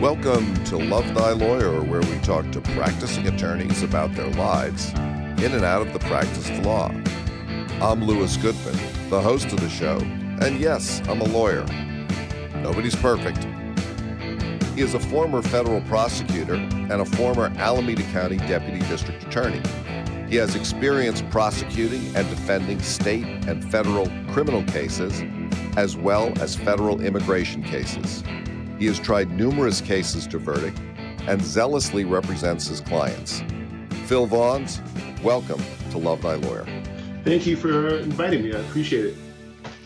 Welcome to Love Thy Lawyer, where we talk to practicing attorneys about their lives in and out of the practice of law. I'm Goodman, the host of the show, and yes, I'm a lawyer. Nobody's perfect. He is a former federal prosecutor and a former Alameda County Deputy District Attorney. He has experience prosecuting and defending state and federal criminal cases, as well as federal immigration cases. He has tried numerous cases to verdict and zealously represents his clients. Phil Vaughns, welcome to Love Thy Lawyer. Thank you for inviting me. I appreciate it.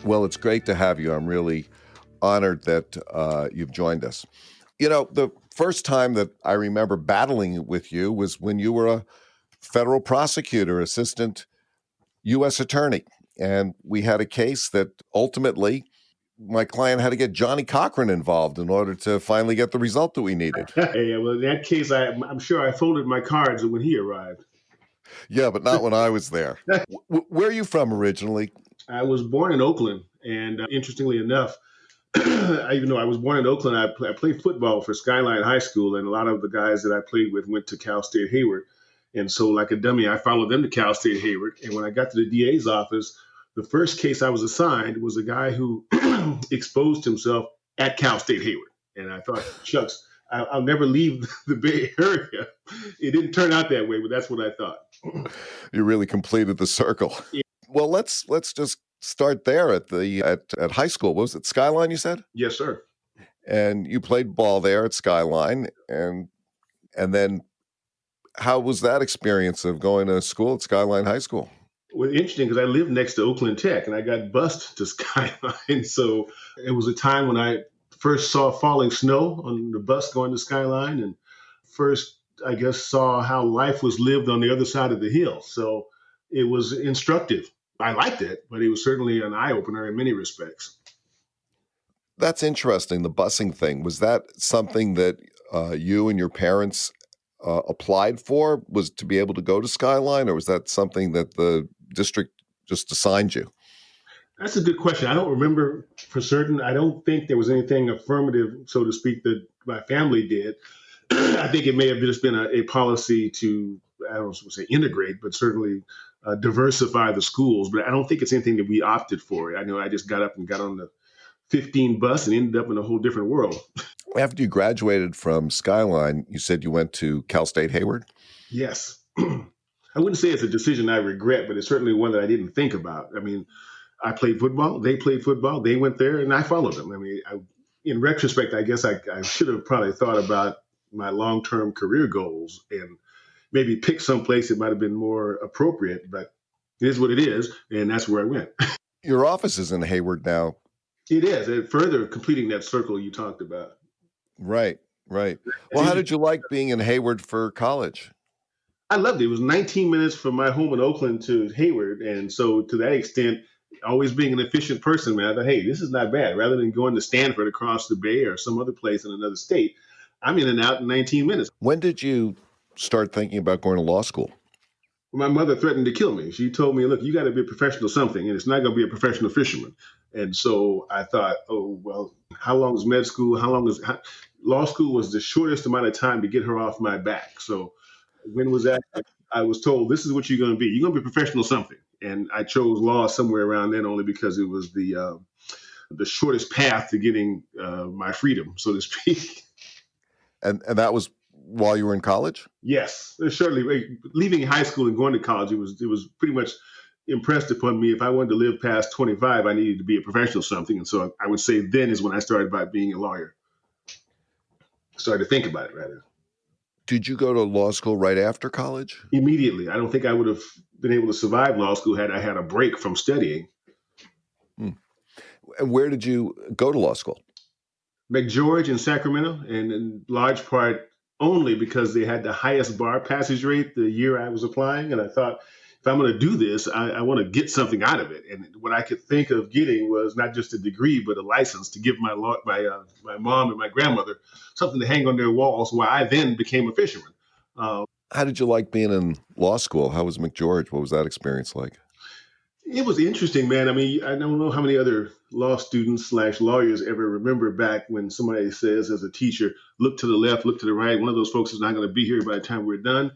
Well, it's great to have you. I'm really honored that you've joined us. You know, the first time that I remember battling with you was when you were a federal prosecutor, assistant U.S. attorney. And we had a case that ultimately my client had to get Johnny Cochran involved in order to finally get the result that we needed. Yeah, well, in that case, I'm sure I folded my cards when he arrived. Yeah, but not when I was there. Where are you from originally? I was born in Oakland, and interestingly enough, even though I was born in Oakland, I played football for Skyline High School, and a lot of the guys that I played with went to Cal State Hayward. And so like a dummy, I followed them to Cal State Hayward. And when I got to the DA's office, the first case I was assigned was a guy who exposed himself at Cal State Hayward. And I thought, shucks, I'll never leave the Bay Area. It didn't turn out that way, but that's what I thought. You really completed the circle. Yeah. Well, let's just start there at high school. What was it, Skyline, you said? Yes, sir. And you played ball there at Skyline. And then how was that experience of going to school at Skyline High School? Well, interesting, because I lived next to Oakland Tech, and I got bused to Skyline. So it was a time when I first saw falling snow on the bus going to Skyline, and first, I guess, saw how life was lived on the other side of the hill. So it was instructive. I liked it, but it was certainly an eye-opener in many respects. That's interesting, the busing thing. Was that something that you and your parents applied for, was to be able to go to Skyline, or was that something that the district just assigned you? That's a good question. I don't remember for certain. I don't think there was anything affirmative, so to speak, that my family did. I think it may have just been a policy to, I don't want to say integrate, but certainly diversify the schools. But I don't think it's anything that we opted for. I know I just got up and got on the 15 bus and ended up in a whole different world. After you graduated from Skyline, you said you went to Cal State Hayward? Yes. I wouldn't say it's a decision I regret, but it's certainly one that I didn't think about. I mean, I played football. They played football. They went there, and I followed them. I mean, in retrospect, I guess I should have probably thought about my long-term career goals and maybe pick someplace that might have been more appropriate, but it is what it is, and that's where I went. Your office is in Hayward now. It is, and further completing that circle you talked about. Right. Well, how did you like being in Hayward for college? I loved it. It was 19 minutes from my home in Oakland to Hayward, and so to that extent, always being an efficient person, man, I thought, hey, this is not bad. Rather than going to Stanford across the Bay or some other place in another state, I'm in and out in 19 minutes. When did you start thinking about going to law school? My mother threatened to kill me. She told me, look, you got to be a professional something, and it's not going to be a professional fisherman. And so I thought, oh, well, how long is med school? Law school was the shortest amount of time to get her off my back. So when was that? I was told, this is what you're going to be. You're going to be a professional something. And I chose law somewhere around then only because it was the shortest path to getting my freedom, so to speak. And that was while you were in college? Yes, certainly. Leaving high school and going to college, it was pretty much impressed upon me. If I wanted to live past 25, I needed to be a professional something. And so I would say then is when I started about being a lawyer. Started to think about it, rather. Did you go to law school right after college? Immediately. I don't think I would have been able to survive law school had I had a break from studying. And where did you go to law school? McGeorge in Sacramento, and in large part only because they had the highest bar passage rate the year I was applying. And I thought, if I'm going to do this, I want to get something out of it. And what I could think of getting was not just a degree, but a license to give my mom and my grandmother something to hang on their walls, where I then became a fisherman. How did you like being in law school? How was McGeorge? What was that experience like? It was interesting, man. I mean, I don't know how many other law students slash lawyers ever remember back when somebody says as a teacher, look to the left, look to the right. One of those folks is not going to be here by the time we're done.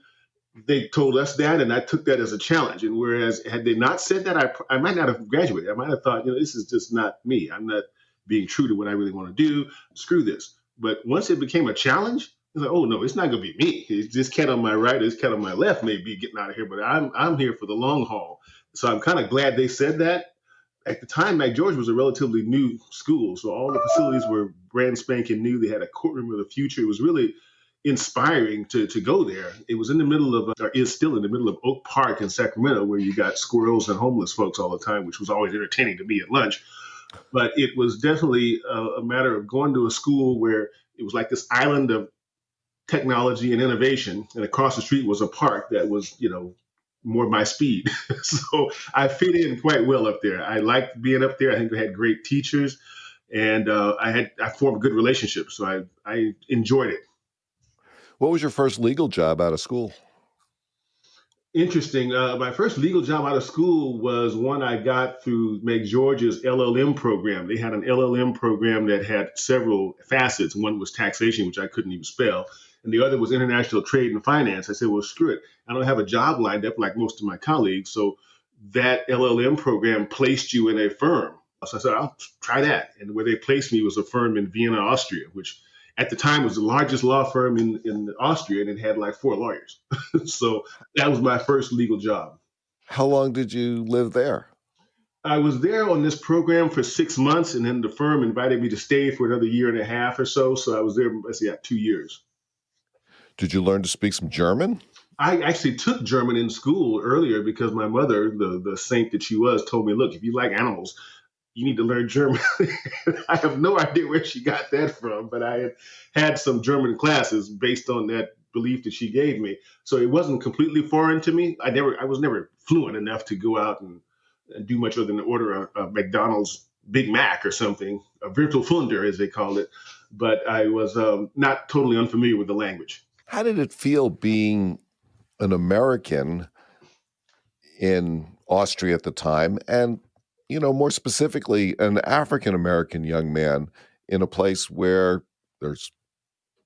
They told us that, and I took that as a challenge. And whereas had they not said that, I might not have graduated. I might have thought, this is just not me. I'm not being true to what I really want to do. Screw this. But once it became a challenge, it's like, oh no, it's not going to be me. It's this cat on my right, this cat on my left may be getting out of here, but I'm here for the long haul. So I'm kind of glad they said that. At the time, McGeorge was a relatively new school, so all the facilities were brand spanking new. They had a courtroom of the future. It was really inspiring to go there. It was in the middle of, or is still in the middle of Oak Park in Sacramento, where you got squirrels and homeless folks all the time, which was always entertaining to me at lunch. But it was definitely a matter of going to a school where it was like this island of technology and innovation, and across the street was a park that was, more my speed. So I fit in quite well up there. I liked being up there. I think we had great teachers, and I formed good relationships. So I enjoyed it. What was your first legal job out of school? Interesting. My first legal job out of school was one I got through McGeorge's LLM program. They had an LLM program that had several facets. One was taxation, which I couldn't even spell, and the other was international trade and finance. I said, well, screw it. I don't have a job lined up like most of my colleagues. So that LLM program placed you in a firm. So I said, I'll try that. And where they placed me was a firm in Vienna, Austria, which at the time was the largest law firm in Austria, and it had like 4 lawyers. So that was my first legal job. How long did you live there? I was there on this program for 6 months, and then the firm invited me to stay for another year and a half or so. So I was there, 2 years. Did you learn to speak some German? I actually took German in school earlier because my mother, the saint that she was, told me, look, if you like animals, you need to learn German. I have no idea where she got that from, but I had some German classes based on that belief that she gave me. So it wasn't completely foreign to me. I was never fluent enough to go out and do much other than order a McDonald's Big Mac or something, a Virtualfunder as they called it. But I was not totally unfamiliar with the language. How did it feel being an American in Austria at the time, and more specifically, an African-American young man in a place where there's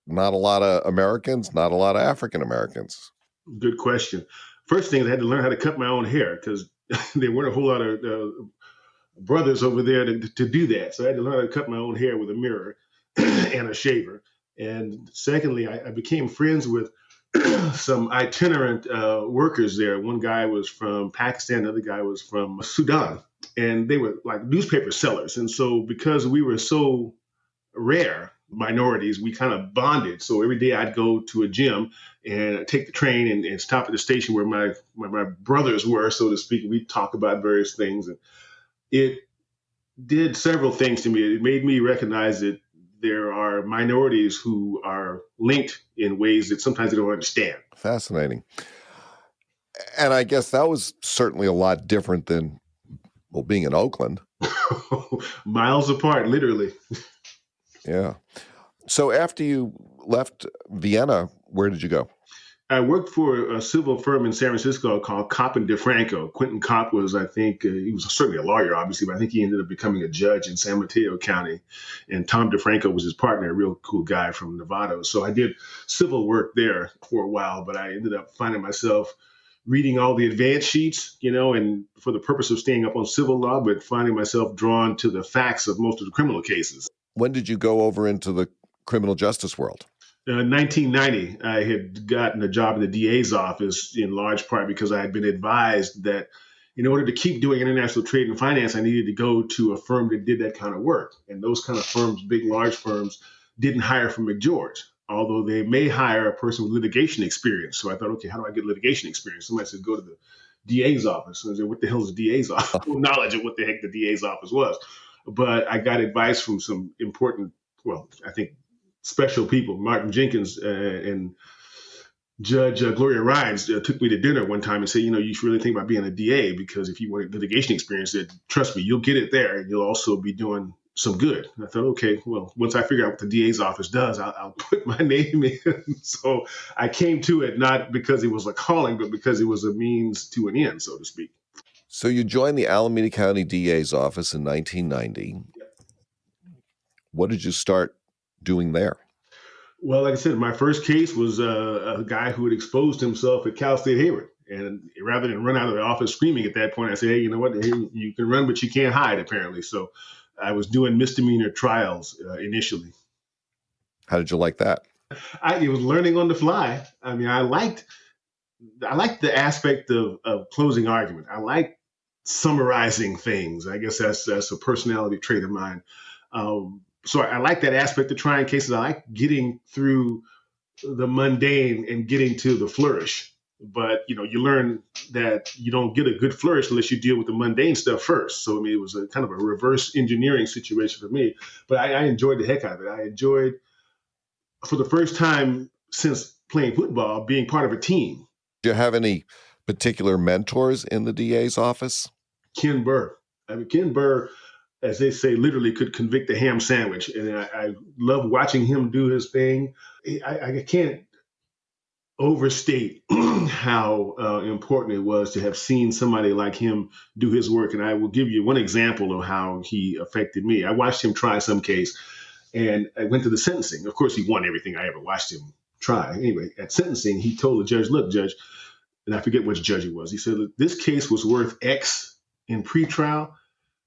not a lot of Americans, not a lot of African-Americans? Good question. First thing, I had to learn how to cut my own hair because there weren't a whole lot of brothers over there to do that. So I had to learn how to cut my own hair with a mirror and a shaver. And secondly, I became friends with some itinerant workers there. One guy was from Pakistan, the other guy was from Sudan, and they were like newspaper sellers. And so because we were so rare minorities, we kind of bonded. So every day I'd go to a gym and take the train and stop at the station where my brothers were, so to speak. We'd talk about various things. And it did several things to me. It made me recognize that there are minorities who are linked in ways that sometimes they don't understand. Fascinating. And I guess that was certainly a lot different than, being in Oakland. Miles apart, literally. Yeah. So after you left Vienna, where did you go? I worked for a civil firm in San Francisco called Kopp and DeFranco. Quentin Kopp was, I think, he was certainly a lawyer, obviously, but I think he ended up becoming a judge in San Mateo County. And Tom DeFranco was his partner, a real cool guy from Nevada. So I did civil work there for a while, but I ended up finding myself reading all the advance sheets, and for the purpose of staying up on civil law, but finding myself drawn to the facts of most of the criminal cases. When did you go over into the criminal justice world? 1990, I had gotten a job in the DA's office in large part because I had been advised that in order to keep doing international trade and finance, I needed to go to a firm that did that kind of work. And those kind of firms, big, large firms, didn't hire from McGeorge, although they may hire a person with litigation experience. So I thought, okay, how do I get litigation experience? Somebody said, go to the DA's office. And I said, what the hell is the DA's office? No knowledge of what the heck the DA's office was. But I got advice from some important, I think, special people. Martin Jenkins and Judge Gloria Rines took me to dinner one time and said, you should really think about being a DA, because if you want litigation experience, trust me, you'll get it there, and you'll also be doing some good. And I thought, okay, well, once I figure out what the DA's office does, I'll put my name in. So I came to it not because it was a calling, but because it was a means to an end, so to speak. So you joined the Alameda County DA's office in 1990. What did you start doing there? Well, like I said, my first case was a guy who had exposed himself at Cal State Hayward. And rather than run out of the office screaming at that point, I said, hey, you know what? Hey, you can run, but you can't hide, apparently. So I was doing misdemeanor trials initially. How did you like that? It was learning on the fly. I mean, I liked the aspect of closing argument. I like summarizing things. I guess that's a personality trait of mine. So I like that aspect of trying cases. I like getting through the mundane and getting to the flourish. But, you learn that you don't get a good flourish unless you deal with the mundane stuff first. So, I mean, it was a kind of a reverse engineering situation for me. But I enjoyed the heck out of it. I enjoyed, for the first time since playing football, being part of a team. Do you have any particular mentors in the DA's office? Ken Burr. I mean, Ken Burr, as they say, literally could convict a ham sandwich. And I love watching him do his thing. I can't overstate how important it was to have seen somebody like him do his work. And I will give you one example of how he affected me. I watched him try some case, and I went to the sentencing. Of course, he won everything I ever watched him try. Anyway, at sentencing, he told the judge, look, judge, and I forget which judge it was. He said, this case was worth X in pretrial.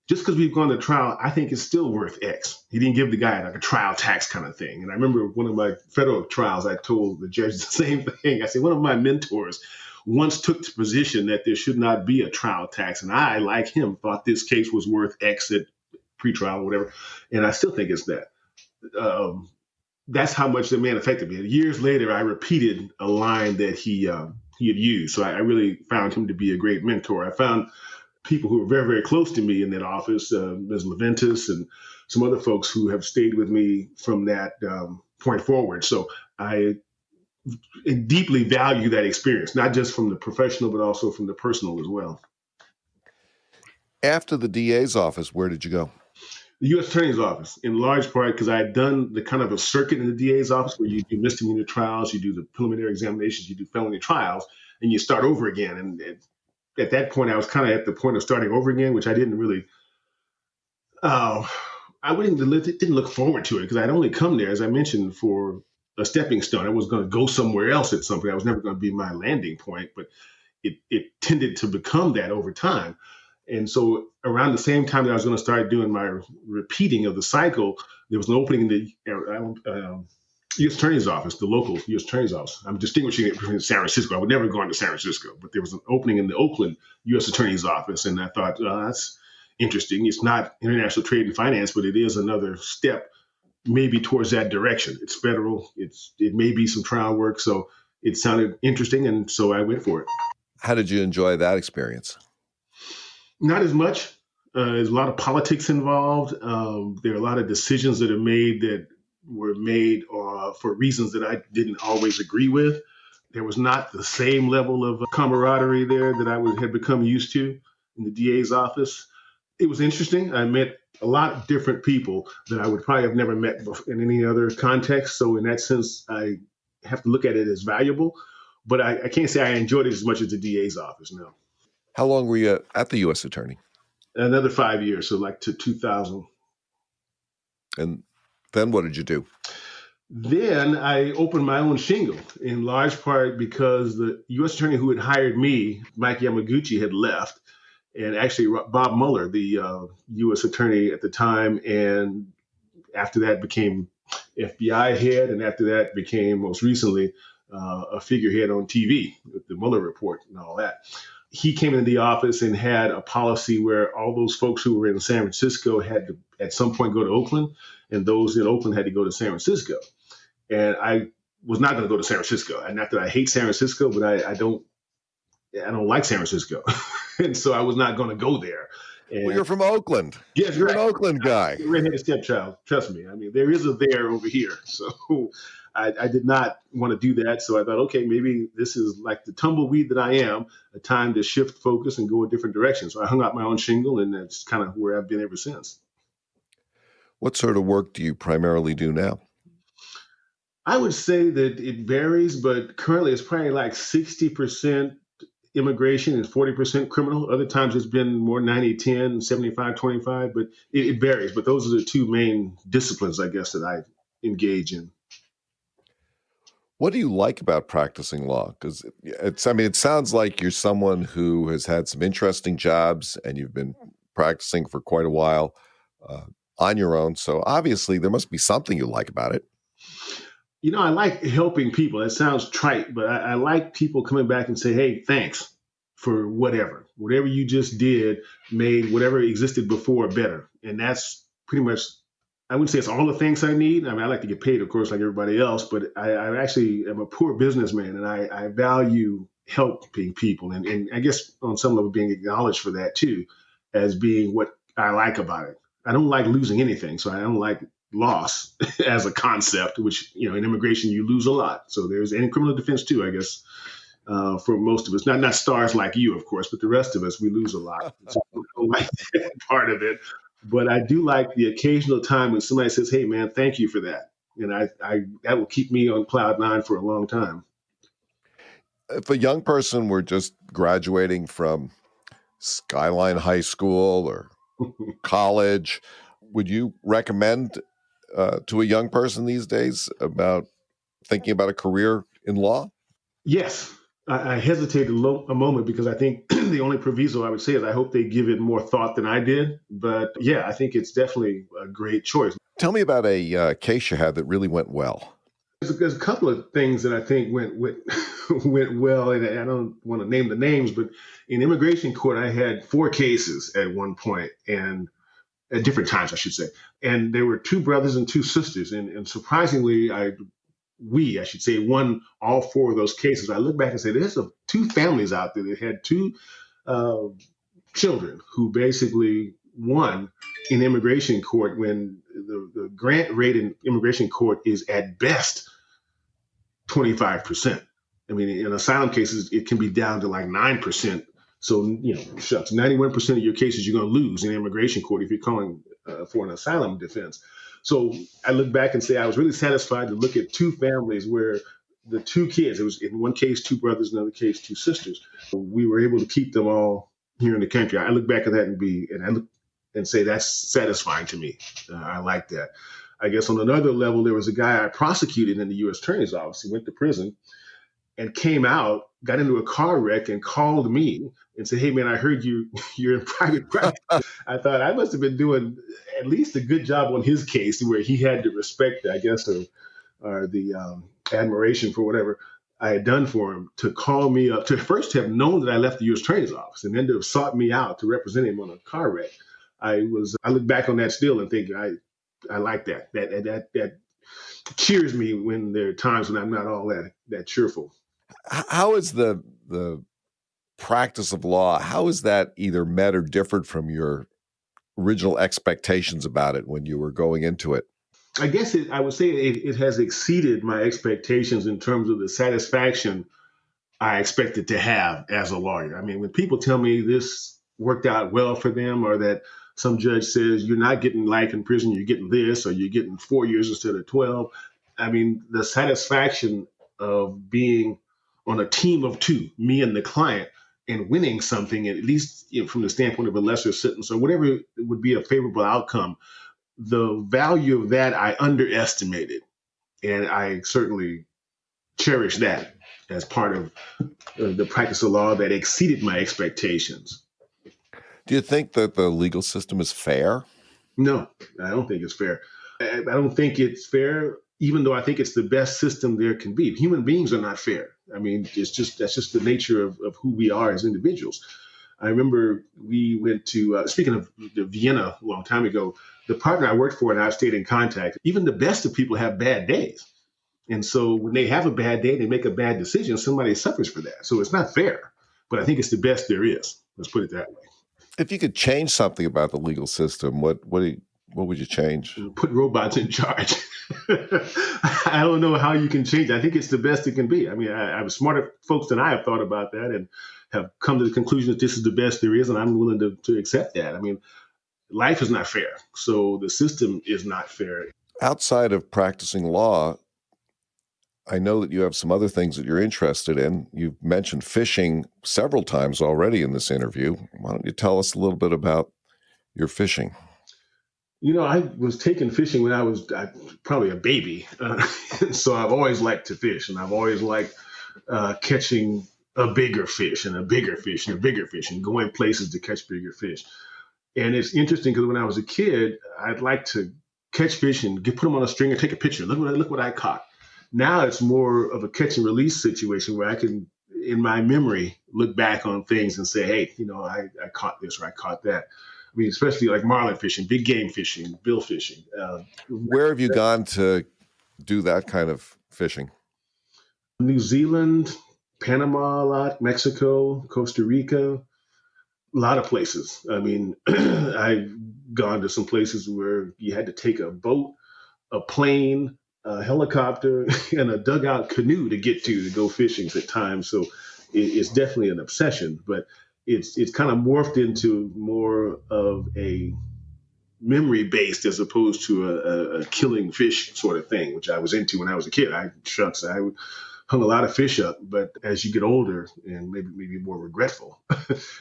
Just because we've gone to trial, I think it's still worth X. He didn't give the guy like a trial tax kind of thing. And I remember one of my federal trials, I told the judge the same thing. I said, one of my mentors once took the position that there should not be a trial tax. And I, like him, thought this case was worth X at pretrial or whatever. And I still think it's that. That's how much the man affected me. And years later, I repeated a line that he had used. So I really found him to be a great mentor. I found people who were very, very close to me in that office, Ms. Leventis and some other folks who have stayed with me from that point forward. So I deeply value that experience, not just from the professional, but also from the personal as well. After the DA's office, where did you go? The U.S. Attorney's Office, in large part because I had done the kind of a circuit in the DA's office where you do misdemeanor trials, you do the preliminary examinations, you do felony trials, and you start over again. And at that point, I was kind of at the point of starting over again, which I didn't really, didn't look forward to it because I'd only come there, as I mentioned, for a stepping stone. I was going to go somewhere else at some point. I was never going to be my landing point, but it tended to become that over time. And so around the same time that I was going to start doing my repeating of the cycle, there was an opening in the U.S. Attorney's Office, the local U.S. Attorney's Office. I'm distinguishing it from San Francisco. I would never go into San Francisco, but there was an opening in the Oakland U.S. Attorney's Office. And I thought, that's interesting. It's not international trade and finance, but it is another step maybe towards that direction. It's federal. It may be some trial work. So it sounded interesting. And so I went for it. How did you enjoy that experience? Not as much. There's a lot of politics involved. There are a lot of decisions that were made for reasons that I didn't always agree with. There was not the same level of camaraderie there that I had become used to in the DA's office. It was interesting. I met a lot of different people that I would probably have never met in any other context. So in that sense, I have to look at it as valuable. But I can't say I enjoyed it as much as the DA's office, no. How long were you at the U.S. Attorney? Another 5 years, so like to 2000. And then what did you do? Then I opened my own shingle, in large part because the U.S. attorney who had hired me, Mike Yamaguchi, had left. And actually, Bob Mueller, the U.S. attorney at the time, and after that became FBI head, and after that became most recently a figurehead on TV with the Mueller report and all that. He came into the office and had a policy where all those folks who were in San Francisco had to at some point go to Oakland, and those in Oakland had to go to San Francisco. And I was not going to go to San Francisco. And not that I hate San Francisco, but I don't like San Francisco. And so I was not going to go there. And well, you're from Oakland. Yes, you're right. An Oakland guy. Redheaded stepchild. Trust me. I mean, there is a there over here. So I did not want to do that. So I thought, okay, maybe this is like the tumbleweed that I am, a time to shift focus and go a different direction. So I hung out my own shingle, and that's kind of where I've been ever since. What sort of work do you primarily do now? I would say that it varies, but currently it's probably like 60% immigration and 40% criminal. Other times it's been more 90-10, 75-25, but it varies. But those are the two main disciplines, I guess, that I engage in. What do you like about practicing law? Because it sounds like you're someone who has had some interesting jobs and you've been practicing for quite a while on your own. So obviously there must be something you like about it. I like helping people. That sounds trite, but I like people coming back and say, hey, thanks for whatever you just did made whatever existed before better. And that's pretty much, I wouldn't say it's all the things I need. I mean, I like to get paid, of course, like everybody else, but I actually am a poor businessman and I value helping people. And I guess on some level being acknowledged for that too, as being what I like about it. I don't like losing anything. So I don't like loss as a concept, which, in immigration, you lose a lot. So there's, and in criminal defense too, I guess, for most of us, not stars like you, of course, but the rest of us, we lose a lot. So I don't like that part of it. But I do like the occasional time when somebody says, hey, man, thank you for that. And I that will keep me on cloud nine for a long time. If a young person were just graduating from Skyline High School or college, would you recommend to a young person these days about thinking about a career in law? Yes. I hesitated a moment because I think the only proviso I would say is I hope they give it more thought than I did. But yeah, I think it's definitely a great choice. Tell me about a case you had that really went well. There's a couple of things that I think went well, and I don't want to name the names, but in immigration court, I had 4 cases at one point, and at different times, I should say. And there were 2 brothers and 2 sisters. And surprisingly, I should say, won all 4 of those cases. I look back and say, there's 2 families out there that had 2 children who basically won in immigration court when the grant rate in immigration court is at best 25%. I mean, in asylum cases, it can be down to like 9%. So, 91% of your cases you're going to lose in immigration court if you're calling for an asylum defense. So I look back and say I was really satisfied to look at 2 families where the 2 kids, it was in one case 2 brothers, in another case 2 sisters. We were able to keep them all here in the country. I look back at that and say that's satisfying to me. I like that. I guess on another level, there was a guy I prosecuted in the U.S. Attorney's Office. He went to prison and came out, got into a car wreck and called me and said, hey, man, I heard you're in private practice. I thought I must have been doing at least a good job on his case where he had the respect, I guess, or the admiration for whatever I had done for him to call me up, to first have known that I left the U.S. Attorney's Office and then to have sought me out to represent him on a car wreck. I look back on that still and think I like that. That cheers me when there are times when I'm not all that cheerful. How is the practice of law, how is that either met or different from your original expectations about it when you were going into it? I guess I would say it has exceeded my expectations in terms of the satisfaction I expected to have as a lawyer. I mean, when people tell me this worked out well for them, or that some judge says you're not getting life in prison, you're getting this, or you're getting 4 years instead of 12. I mean, the satisfaction of being on a team of 2, me and the client, and winning something, at least from the standpoint of a lesser sentence or whatever would be a favorable outcome, the value of that I underestimated. And I certainly cherish that as part of the practice of law that exceeded my expectations. Do you think that the legal system is fair? No, I don't think it's fair. I don't think it's fair, even though I think it's the best system there can be. Human beings are not fair. I mean, that's just the nature of who we are as individuals. I remember we went to, speaking of Vienna a long time ago, the partner I worked for and I've stayed in contact, even the best of people have bad days. And so when they have a bad day, they make a bad decision, somebody suffers for that. So it's not fair, but I think it's the best there is. Let's put it that way. If you could change something about the legal system, what would you change? Put robots in charge. I don't know how you can change it. I think it's the best it can be. I mean, I have smarter folks than I have thought about that and have come to the conclusion that this is the best there is, and I'm willing to accept that. I mean, life is not fair, so the system is not fair. Outside of practicing law, I know that you have some other things that you're interested in. You've mentioned fishing several times already in this interview. Why don't you tell us a little bit about your fishing? I was taking fishing when I was probably a baby. So I've always liked to fish, and I've always liked catching a bigger fish and a bigger fish and a bigger fish and going places to catch bigger fish. And it's interesting because when I was a kid, I'd like to catch fish and put them on a string and take a picture. Look what I caught. Now it's more of a catch and release situation where I can, in my memory, look back on things and say, hey, I caught this or I caught that. I mean, especially like marlin fishing, big game fishing, bill fishing. Where have you gone to do that kind of fishing? New Zealand, Panama a lot, Mexico, Costa Rica, a lot of places. I mean, I've gone to some places where you had to take a boat, a plane, a helicopter, and a dugout canoe to get to go fishing at times. So it's definitely an obsession, but it's kind of morphed into more of a memory based as opposed to a killing fish sort of thing, which I was into when I was a kid. I hung a lot of fish up, but as you get older and maybe more regretful,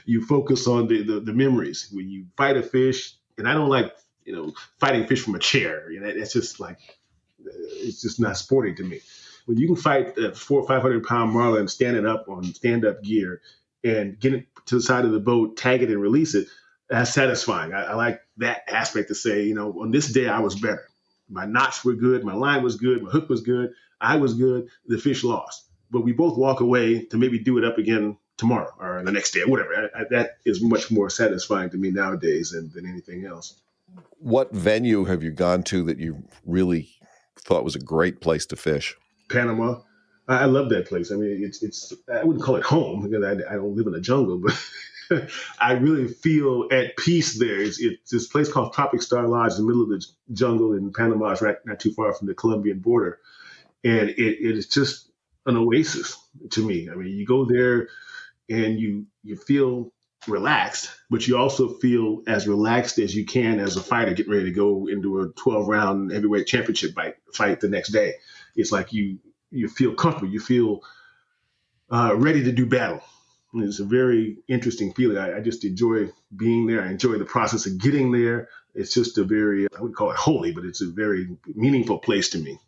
you focus on the memories. When you fight a fish, and I don't like fighting fish from a chair. That's just like it's just not sporting to me. When you can fight a 400 or 500 pound marlin standing up on stand up gear and get it to the side of the boat, tag it and release it, that's satisfying. I like that aspect to say, on this day I was better. My knots were good, my line was good, my hook was good, I was good, the fish lost. But we both walk away to maybe do it up again tomorrow or the next day or whatever. That is much more satisfying to me nowadays than anything else. What venue have you gone to that you really thought was a great place to fish? Panama. I love that place. I mean, it's I wouldn't call it home because I don't live in the jungle, but I really feel at peace there. It's this place called Tropic Star Lodge in the middle of the jungle in Panama. It's right not too far from the Colombian border. And it is just an oasis to me. I mean, you go there and you feel relaxed, but you also feel as relaxed as you can as a fighter getting ready to go into a 12-round heavyweight championship fight the next day. It's like you feel comfortable. You feel ready to do battle. And it's a very interesting feeling. I just enjoy being there. I enjoy the process of getting there. It's just I wouldn't call it holy, but it's a very meaningful place to me.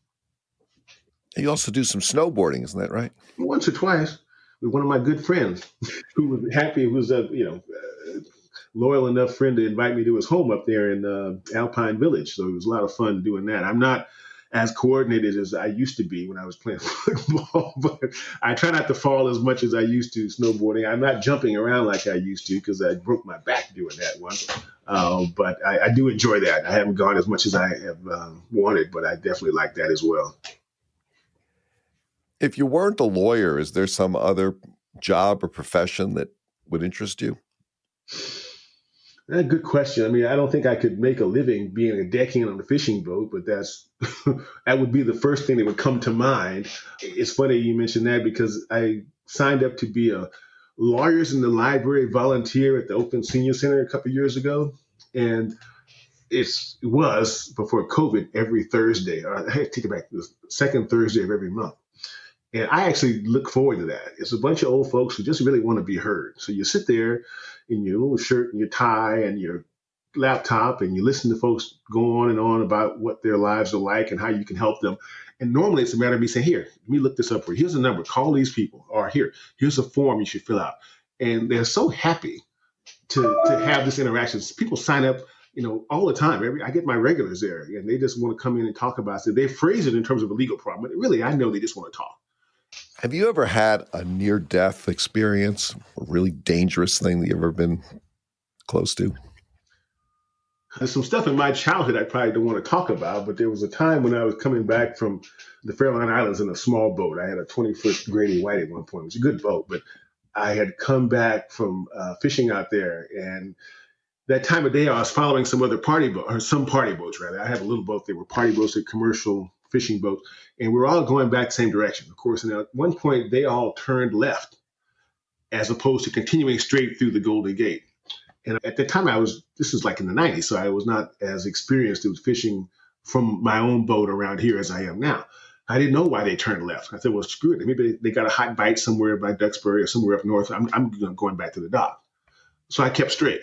You also do some snowboarding, isn't that right? Once or twice with one of my good friends who was happy, who was a loyal enough friend to invite me to his home up there in Alpine Village. So it was a lot of fun doing that. I'm not as coordinated as I used to be when I was playing football, but I try not to fall as much as I used to snowboarding. I'm not jumping around like I used to because I broke my back doing that once. But I do enjoy that. I haven't gone as much as I have wanted, but I definitely like that as well. If you weren't a lawyer, is there some other job or profession that would interest you? Good question. I mean, I don't think I could make a living being a deckhand on a fishing boat, but that would be the first thing that would come to mind. It's funny you mentioned that because I signed up to be a Lawyers in the Library volunteer at the Oakland Senior Center a couple of years ago. And it was, before COVID, every Thursday, or I take it back, the second Thursday of every month. And I actually look forward to that. It's a bunch of old folks who just really want to be heard. So you sit there in your little shirt and your tie and your laptop and you listen to folks go on and on about what their lives are like and how you can help them. And normally it's a matter of me saying, here, let me look this up for you. Here's a number. Call these people. Or here's a form you should fill out. And they're so happy to have this interaction. People sign up, all the time. I get my regulars there and they just want to come in and talk about it. They phrase it in terms of a legal problem, but really I know they just want to talk. Have you ever had a near-death experience, a really dangerous thing that you've ever been close to? There's some stuff in my childhood I probably don't want to talk about, but there was a time when I was coming back from the Fairline Islands in a small boat. I had a 20-foot Grady White at one point. It was a good boat, but I had come back from fishing out there, and that time of day I was following some party boats, rather. I had a little boat. They were party boats, a commercial fishing boats, and we're all going back the same direction, of course. And at one point, they all turned left as opposed to continuing straight through the Golden Gate. And at the time, this is like in the 90s, so I was not as experienced with fishing from my own boat around here as I am now. I didn't know why they turned left. I said, well, screw it. Maybe they got a hot bite somewhere by Duxbury or somewhere up north. I'm going back to the dock. So I kept straight.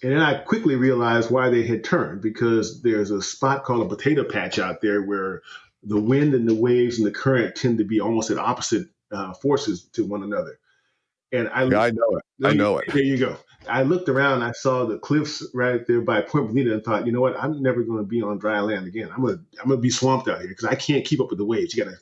And then I quickly realized why they had turned, because there's a spot called a potato patch out there where the wind and the waves and the current tend to be almost at opposite forces to one another. And Yeah, I know it. I know it. There you go. I looked around, I saw the cliffs right there by Point Bonita and thought, you know what? I'm never going to be on dry land again. I'm gonna be swamped out here because I can't keep up with the waves. You got to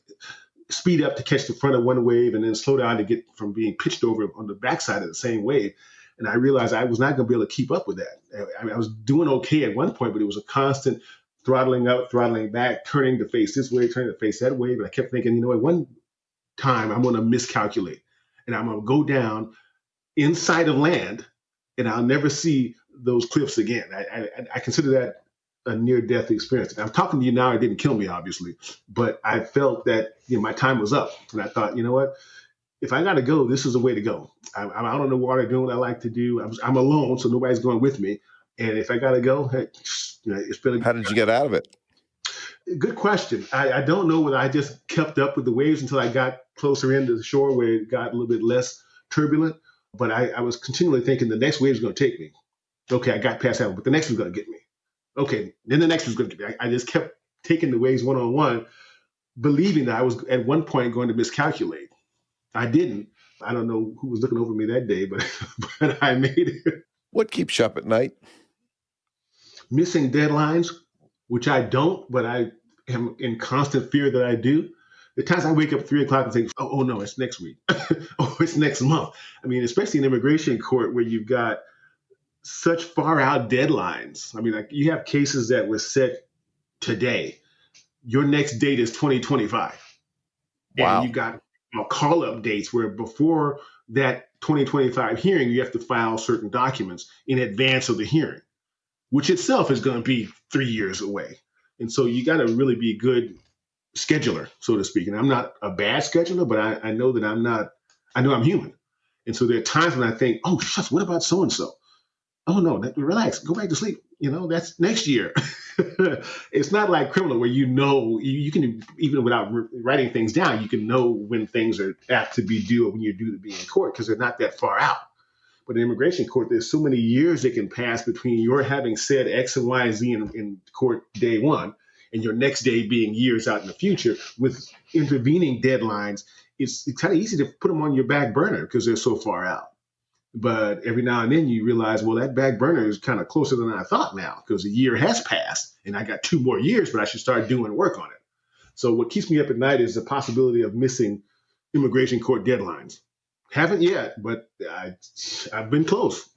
speed up to catch the front of one wave and then slow down to get from being pitched over on the backside of the same wave. And I realized I was not going to be able to keep up with that. I mean, I was doing okay at one point, but it was a constant throttling up, throttling back, turning to face this way, turning to face that way. But I kept thinking, you know what? One time I'm going to miscalculate and I'm going to go down inside of land and I'll never see those cliffs again. I consider that a near-death experience. I'm talking to you now. It didn't kill me, obviously, but I felt that my time was up. And I thought, you know what? If I got to go, this is the way to go. I'm out on the water doing what I like to do. I'm alone, so nobody's going with me. And if I got to go, hey, it's been How did you get out of it? Good question. I don't know whether I just kept up with the waves until I got closer into the shore where it got a little bit less turbulent. But I was continually thinking the next wave is going to take me. Okay, I got past that one, but the next one's going to get me. Okay, then the next one's going to get me. I just kept taking the waves one-on-one, believing that I was at one point going to miscalculate. I didn't. I don't know who was looking over me that day, but I made it. What keeps you up at night? Missing deadlines, which I don't, but I am in constant fear that I do. The times I wake up 3 o'clock and think, oh no, it's next week. Oh, it's next month. I mean, especially in immigration court where you've got such far out deadlines. I mean, like you have cases that were set today. Your next date is 2025. Wow. And you've got call-up dates where before that 2025 hearing, you have to file certain documents in advance of the hearing, which itself is going to be 3 years away. And so you got to really be a good scheduler, so to speak. And I'm not a bad scheduler, but I know that I know I'm human. And so there are times when I think, oh, shucks, what about so-and-so? Oh, no, relax, go back to sleep. That's next year. It's not like criminal where you can, even without writing things down, you can know when things are apt to be due or when you're due to be in court because they're not that far out. But in immigration court, there's so many years that can pass between your having said X and Y and Z in court day one and your next day being years out in the future with intervening deadlines. It's kind of easy to put them on your back burner because they're so far out. But every now and then you realize, well, that back burner is kind of closer than I thought now because a year has passed and I got 2 more years, but I should start doing work on it. So what keeps me up at night is the possibility of missing immigration court deadlines. Haven't yet, but I've been close.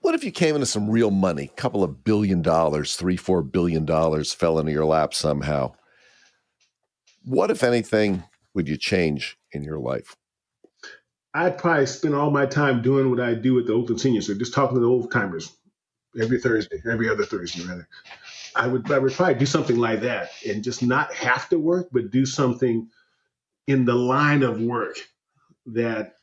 What if you came into some real money, a couple of $1 billion, $3-4 billion fell into your lap somehow? What, if anything, would you change in your life? I'd probably spend all my time doing what I do at the Oakland Senior Center, just talking to the old timers every other Thursday, rather. I would probably do something like that and just not have to work, but do something in the line of work that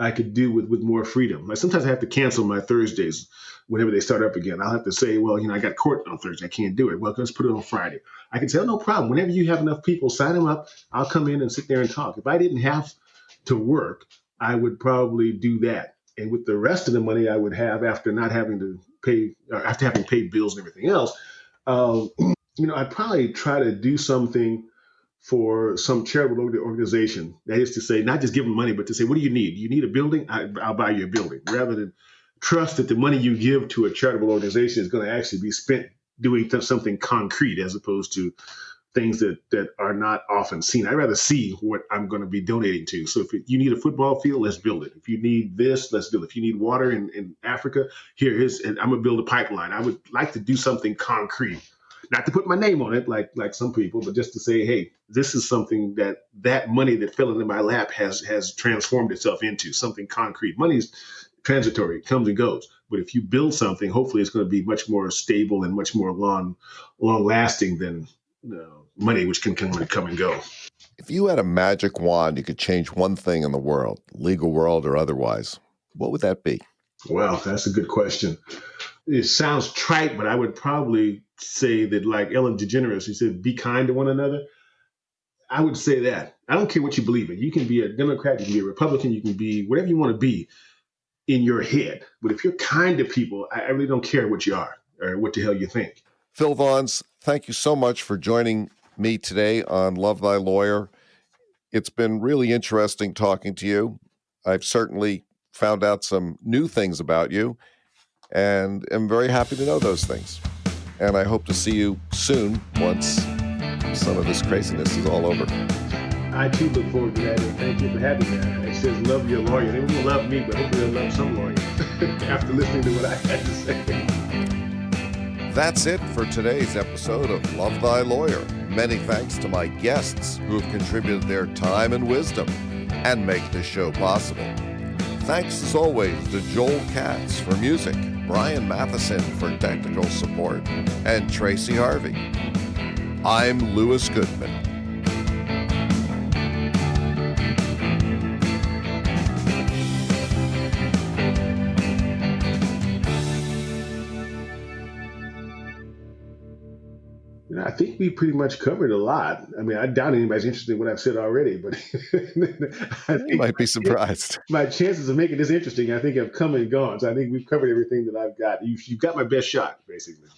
I could do with more freedom. Like sometimes I have to cancel my Thursdays whenever they start up again. I'll have to say, well, I got court on Thursday. I can't do it. Well, let's put it on Friday. I can say, oh, no problem. Whenever you have enough people, sign them up. I'll come in and sit there and talk. If I didn't have to work, I would probably do that. And with the rest of the money I would have after not having to pay, after having paid bills and everything else, I'd probably try to do something for some charitable organization. That is to say, not just give them money, but to say, what do you need? You need a building? I'll buy you a building. Rather than trust that the money you give to a charitable organization is going to actually be spent doing something concrete as opposed to things that are not often seen. I'd rather see what I'm going to be donating to. So if you need a football field, let's build it. If you need this, let's build it. If you need water in Africa, and I'm going to build a pipeline. I would like to do something concrete. Not to put my name on it like some people, but just to say, hey, this is something that money that fell into my lap has transformed itself into something concrete. Money's transitory, it comes and goes. But if you build something, hopefully it's going to be much more stable and much more long lasting than money, which can come and go. If you had a magic wand, you could change one thing in the world, legal world or otherwise, what would that be? Well, that's a good question. It sounds trite, but I would probably say that, like Ellen DeGeneres, she said, be kind to one another. I would say that. I don't care what you believe in. You can be a Democrat, you can be a Republican, you can be whatever you want to be in your head. But if you're kind to people, I really don't care what you are or what the hell you think. Phil Vaughns, thank you so much for joining me today on Love Thy Lawyer. It's been really interesting talking to you. I've certainly found out some new things about you and am very happy to know those things. And I hope to see you soon once some of this craziness is all over. I too look forward to that, and thank you for having me. It says love your lawyer. They won't love me, but hopefully they'll love some lawyer after listening to what I had to say. That's it for today's episode of Love Thy Lawyer. Many thanks to my guests who have contributed their time and wisdom and make this show possible. Thanks as always to Joel Katz for music, Brian Matheson for technical support, and Tracy Harvey. I'm Louis Goodman. I think we pretty much covered a lot. I mean, I doubt anybody's interested in what I've said already, but I think you might be surprised. My chances of making this interesting, I think, have come and gone. So I think we've covered everything that I've got. You've got my best shot, basically.